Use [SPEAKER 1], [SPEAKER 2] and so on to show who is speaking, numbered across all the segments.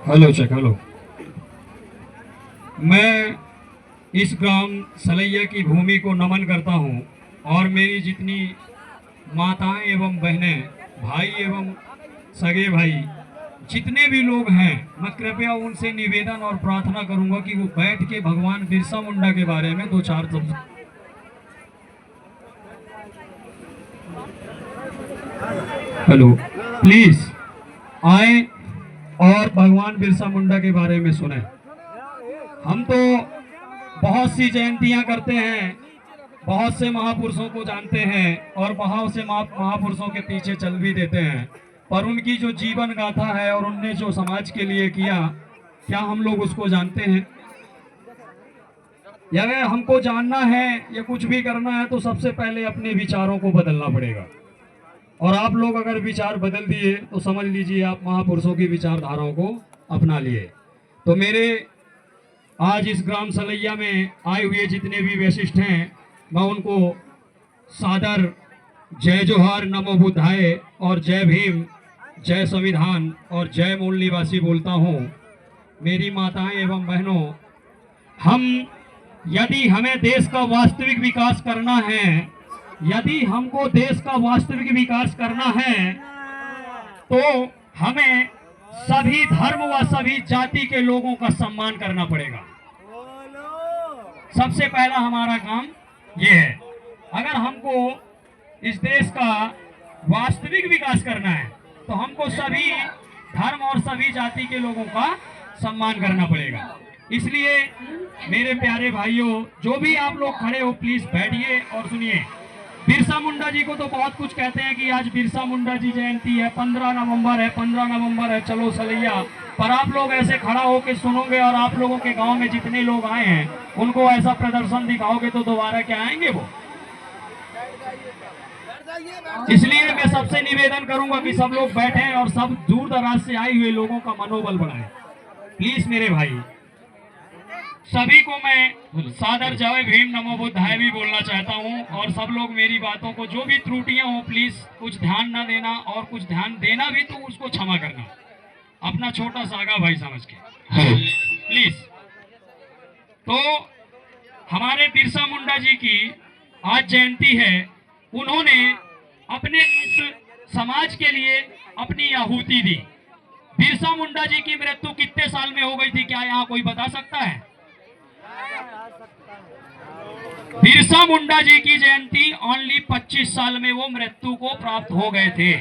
[SPEAKER 1] Hello check hello. मैं इस ग्राम सलैया की भूमि को नमन करता हूँ और मेरी जितनी माताएं एवं बहनें, भाई एवं सगे भाई, जितने भी लोग हैं, मैं कृपया उनसे निवेदन और प्रार्थना करूंगा कि वो बैठ के भगवान बिरसा मुंडा के बारे में दो चार शब्द। हेलो, प्लीज आए और भगवान बिरसा मुंडा के बारे में सुने। हम तो बहुत सी जयंतियां करते हैं, बहुत से महापुरुषों को जानते हैं और बहुत से महापुरुषों के पीछे चल भी देते हैं, पर उनकी जो जीवन गाथा है और उनने जो समाज के लिए किया, क्या हम लोग उसको जानते हैं? या अगर हमको जानना है या कुछ भी करना है तो सबसे पहले अपने विचारों को बदलना पड़ेगा। और आप लोग अगर विचार बदल दिए तो समझ लीजिए आप महापुरुषों की विचारधाराओं को अपना लिए। तो मेरे आज इस ग्राम सलैया में आए हुए जितने भी वैशिष्ट हैं, मैं उनको सादर जय जोहार, नमो बुद्धाय और जय भीम, जय संविधान और जय मूल निवासी बोलता हूँ। मेरी माताएं एवं बहनों, यदि हमें देश का वास्तविक विकास करना है, यदि हमको देश का वास्तविक विकास करना है, तो हमें सभी धर्म व सभी जाति के लोगों का सम्मान करना पड़ेगा। सबसे पहला हमारा काम यह है। अगर हमको इस देश का वास्तविक विकास करना है तो हमको सभी धर्म और सभी जाति के लोगों का सम्मान करना पड़ेगा। इसलिए मेरे प्यारे भाइयों, जो भी आप लोग खड़े हो, प्लीज बैठिए और सुनिए। बिरसा मुंडा जी को तो बहुत कुछ कहते हैं कि आज बिरसा मुंडा जी जयंती है, 15 नवंबर है, 15 नवंबर है, चलो सलैया। पर आप लोग ऐसे खड़ा होकर सुनोगे और आप लोगों के गांव में जितने लोग आए हैं उनको ऐसा प्रदर्शन दिखाओगे तो दोबारा क्या आएंगे वो? इसलिए मैं सबसे निवेदन करूंगा कि सब लोग बैठें और सब दूर दराज से आए हुए लोगों का मनोबल बढ़ाएं। प्लीज मेरे भाई, सभी को मैं सादर जय भीम, नमो बुद्धाय भी बोलना चाहता हूं। और सब लोग मेरी बातों को, जो भी त्रुटियां हो, प्लीज कुछ ध्यान ना देना और कुछ ध्यान देना भी तो उसको क्षमा करना, अपना छोटा सागा भाई समझ के, प्लीज। तो हमारे बिरसा मुंडा जी की आज जयंती है। उन्होंने अपने इस समाज के लिए अपनी आहुति दी। बिरसा मुंडा जी की मृत्यु कितने साल में हो गई थी, क्या यहाँ कोई बता सकता है? बिरसा मुंडा जी की जयंती ओनली 25 साल में वो मृत्यु को प्राप्त हो गए थे।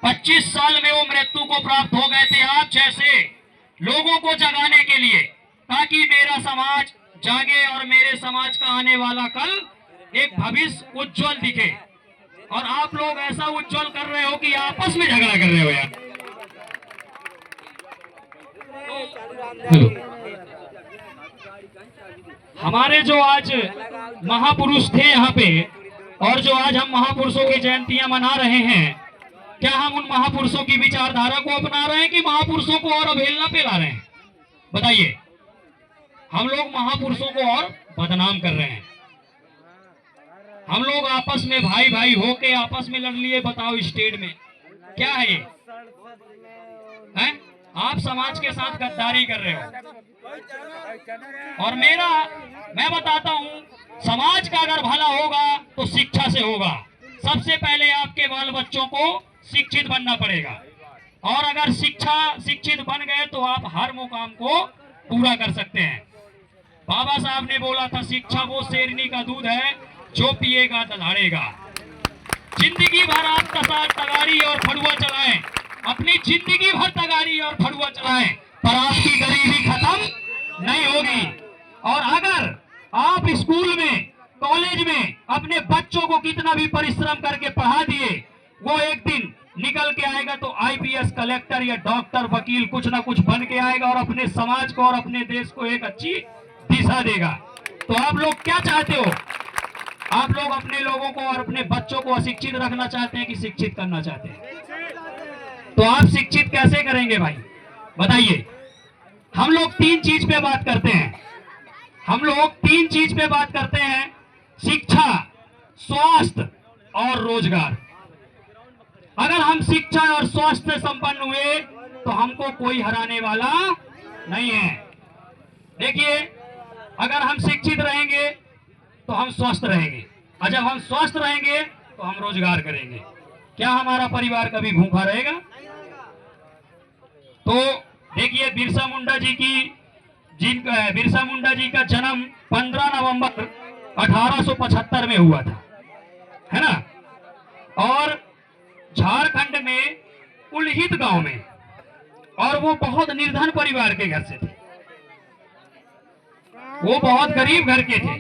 [SPEAKER 1] 25 साल में वो मृत्यु को प्राप्त हो गए थे, आप जैसे लोगों को जगाने के लिए, ताकि मेरा समाज जागे और मेरे समाज का आने वाला कल एक भविष्य उज्जवल दिखे। और आप लोग ऐसा उज्जवल कर रहे हो कि आपस में झगड़ा कर रहे हो यार। हेलो, हमारे जो आज महापुरुष थे यहाँ पे और जो आज हम महापुरुषों की जयंतियां मना रहे हैं, क्या हम उन महापुरुषों की विचारधारा को अपना रहे हैं कि महापुरुषों को और अवहेलना फैला रहे हैं? बताइए। हम लोग महापुरुषों को और बदनाम कर रहे हैं। हम लोग आपस में भाई भाई होके आपस में लड़ लिए। बताओ स्टेट में क्या है ये? है? आप समाज के साथ गद्दारी कर रहे हो। और मैं बताता हूं, समाज का अगर भला होगा तो शिक्षा से होगा। सबसे पहले आपके बाल बच्चों को शिक्षित बनना पड़ेगा, और अगर शिक्षित बन गए तो आप हर मुकाम को पूरा कर सकते हैं। बाबा साहब ने बोला था, शिक्षा वो शेरनी का दूध है जो पिएगा दहाड़ेगा। जिंदगी भर आप तगारी और फड़ुआ चलाएं, अपनी जिंदगी भर तगारी और फड़ुआ चलाएं, पर आपकी गरीबी खत्म नहीं होगी। और अगर आप स्कूल में, कॉलेज में अपने बच्चों को कितना भी परिश्रम करके पढ़ा दिए, वो एक दिन निकल के आएगा तो आईपीएस, कलेक्टर या डॉक्टर, वकील कुछ ना कुछ बन के आएगा और अपने समाज को और अपने देश को एक अच्छी दिशा देगा। तो आप लोग क्या चाहते हो? आप लोग अपने लोगों को और अपने बच्चों को अशिक्षित रखना चाहते हैं कि शिक्षित करना चाहते हैं? तो आप शिक्षित कैसे करेंगे भाई, बताइए। हम लोग तीन चीज पे बात करते हैं। शिक्षा, स्वास्थ्य और रोजगार। अगर हम शिक्षा और स्वास्थ्य से संपन्न हुए तो हमको कोई हराने वाला नहीं है। देखिए, अगर हम शिक्षित रहेंगे तो हम स्वस्थ रहेंगे, और जब हम स्वस्थ रहेंगे तो हम रोजगार करेंगे। क्या हमारा परिवार कभी भूखा रहेगा? तो देखिए, बिरसा मुंडा जी का जन्म 15 नवंबर 1875 में हुआ था, है ना? और झारखंड में उलहित गांव में, और वो बहुत निर्धन परिवार के घर से थे, वो बहुत गरीब घर के थे।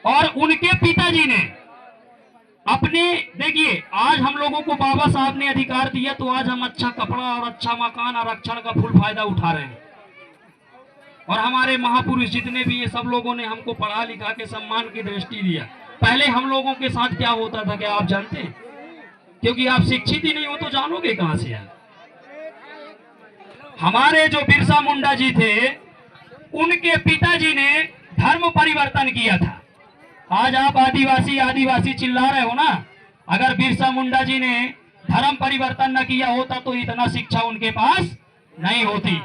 [SPEAKER 1] और उनके पिताजी ने अपने, देखिए, आज हम लोगों को बाबा साहब ने अधिकार दिया तो आज हम अच्छा कपड़ा और अच्छा मकान आरक्षण का फुल फायदा उठा रहे हैं। और हमारे महापुरुष जितने भी ये सब लोगों ने हमको पढ़ा लिखा के सम्मान की दृष्टि दिया। पहले हम लोगों के साथ क्या होता था, क्या आप जानते हैं? क्योंकि आप शिक्षित ही नहीं हो तो जानोगे कहां से यार। हमारे जो बिरसा मुंडा जी थे, उनके पिताजी ने धर्म परिवर्तन किया था। आज आप आदिवासी आदिवासी चिल्ला रहे हो ना, अगर बिरसा मुंडा जी ने धर्म परिवर्तन न किया होता तो इतना शिक्षा उनके पास नहीं होती।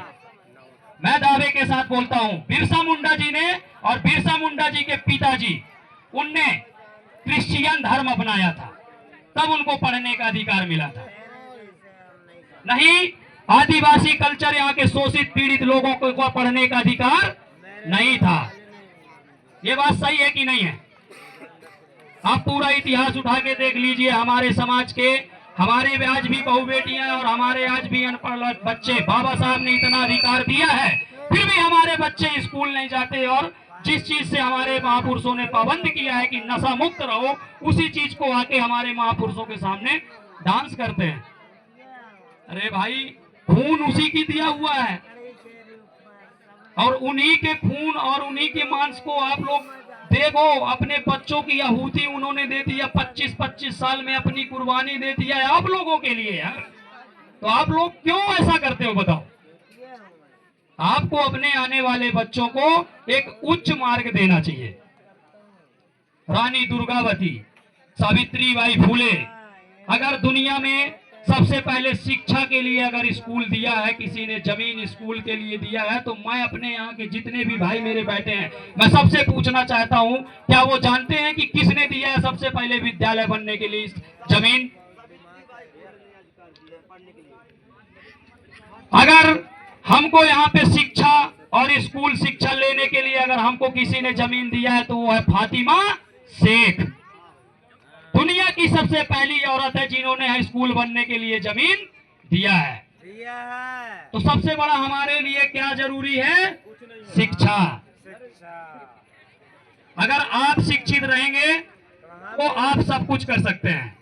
[SPEAKER 1] मैं दावे के साथ बोलता हूं, बिरसा मुंडा जी ने और बिरसा मुंडा जी के पिताजी, उनने क्रिश्चियन धर्म अपनाया था, तब उनको पढ़ने का अधिकार मिला था। नहीं, आदिवासी कल्चर, यहाँ के शोषित पीड़ित लोगों को पढ़ने का अधिकार नहीं था। ये बात सही है कि नहीं है? आप पूरा इतिहास उठा के देख लीजिए। हमारे समाज के, हमारे आज भी बहु बेटियां और हमारे आज भी अनपढ़ बच्चे, बाबा साहब ने इतना अधिकार दिया है, फिर भी हमारे बच्चे स्कूल नहीं जाते। और जिस चीज से हमारे महापुरुषों ने पाबंद किया है कि नशा मुक्त रहो, उसी चीज को आके हमारे महापुरुषों के सामने डांस करते हैं। अरे भाई, खून उसी की दिया हुआ है, और उन्हीं के खून और उन्हीं के मांस को आप लोग देखो। अपने बच्चों की आहुति उन्होंने दे दिया, 25-25 साल में अपनी कुर्बानी दे दिया है आप लोगों के लिए यार। तो आप लोग क्यों ऐसा करते हो बताओ? आपको अपने आने वाले बच्चों को एक उच्च मार्ग देना चाहिए। रानी दुर्गावती, सावित्री बाई फुले, अगर दुनिया में सबसे पहले शिक्षा के लिए अगर स्कूल दिया है, किसी ने जमीन स्कूल के लिए दिया है, तो मैं अपने यहाँ के जितने भी भाई मेरे बैठे हैं, मैं सबसे पूछना चाहता हूँ, क्या वो जानते हैं कि किसने दिया है सबसे पहले विद्यालय बनने के लिए जमीन? अगर हमको यहाँ पे शिक्षा और स्कूल शिक्षा लेने के लिए अगर हमको किसी ने जमीन दिया है तो वो है फातिमा शेख। दुनिया की सबसे पहली औरत है जिन्होंने स्कूल बनने के लिए जमीन दिया है। तो सबसे बड़ा हमारे लिए क्या जरूरी है? शिक्षा। अगर आप शिक्षित रहेंगे तो आप सब कुछ कर सकते हैं।